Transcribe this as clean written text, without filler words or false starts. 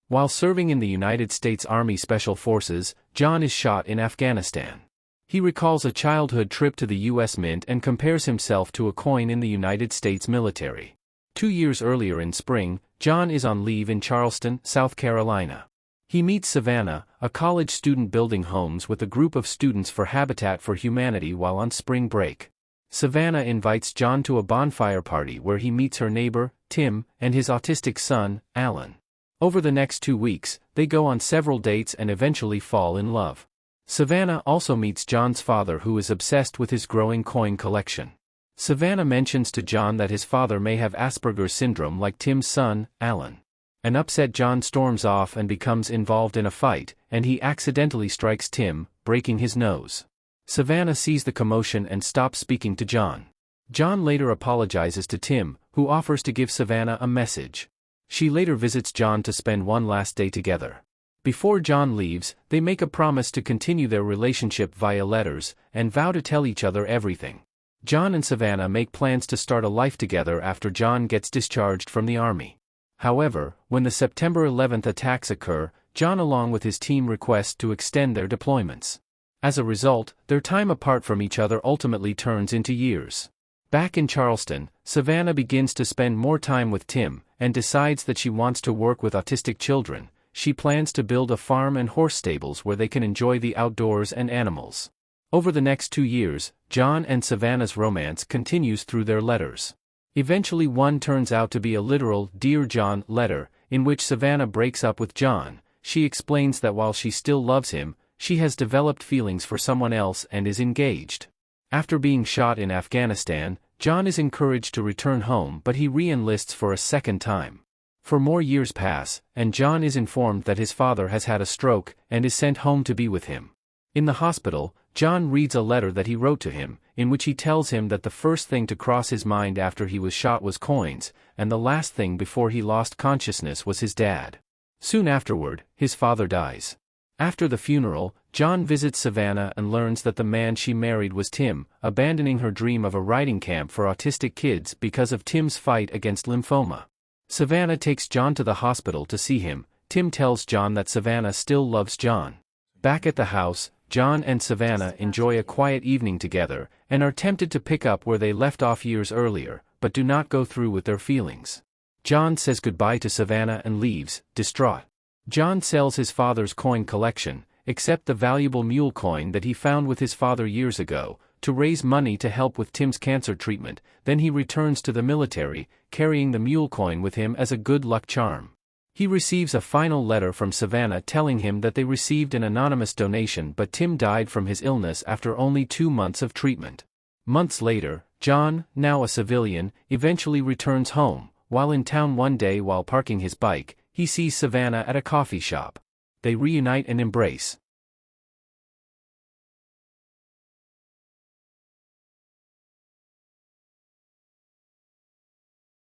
While serving in the United States Army Special Forces, John is shot in Afghanistan. He recalls a childhood trip to the U.S. Mint and compares himself to a coin in the United States military. 2 years earlier in spring, John is on leave in Charleston, South Carolina. He meets Savannah, a college student building homes with a group of students for Habitat for Humanity while on spring break. Savannah invites John to a bonfire party where he meets her neighbor, Tim, and his autistic son, Alan. Over the next 2 weeks, they go on several dates and eventually fall in love. Savannah also meets John's father, who is obsessed with his growing coin collection. Savannah mentions to John that his father may have Asperger's syndrome like Tim's son, Alan. An upset John storms off and becomes involved in a fight, and he accidentally strikes Tim, breaking his nose. Savannah sees the commotion and stops speaking to John. John later apologizes to Tim, who offers to give Savannah a message. She later visits John to spend one last day together. Before John leaves, they make a promise to continue their relationship via letters, and vow to tell each other everything. John and Savannah make plans to start a life together after John gets discharged from the army. However, when the September 11th attacks occur, John along with his team request to extend their deployments. As a result, their time apart from each other ultimately turns into years. Back in Charleston, Savannah begins to spend more time with Tim, and decides that she wants to work with autistic children. She plans to build a farm and horse stables where they can enjoy the outdoors and animals. Over the next 2 years, John and Savannah's romance continues through their letters. Eventually one turns out to be a literal "Dear John" letter, in which Savannah breaks up with John. She explains that while she still loves him, she has developed feelings for someone else and is engaged. After being shot in Afghanistan, John is encouraged to return home, but he re-enlists for a second time. For more years pass, and John is informed that his father has had a stroke and is sent home to be with him. In the hospital, John reads a letter that he wrote to him, in which he tells him that the first thing to cross his mind after he was shot was coins, and the last thing before he lost consciousness was his dad. Soon afterward, his father dies. After the funeral, John visits Savannah and learns that the man she married was Tim, abandoning her dream of a riding camp for autistic kids because of Tim's fight against lymphoma. Savannah takes John to the hospital to see him. Tim tells John that Savannah still loves John. Back at the house, John and Savannah enjoy a quiet evening together, and are tempted to pick up where they left off years earlier, but do not go through with their feelings. John says goodbye to Savannah and leaves, distraught. John sells his father's coin collection, except the valuable mule coin that he found with his father years ago, to raise money to help with Tim's cancer treatment. Then he returns to the military, carrying the mule coin with him as a good luck charm. He receives a final letter from Savannah telling him that they received an anonymous donation, but Tim died from his illness after only 2 months of treatment. Months later, John, now a civilian, eventually returns home. While in town one day while parking his bike, he sees Savannah at a coffee shop. They reunite and embrace.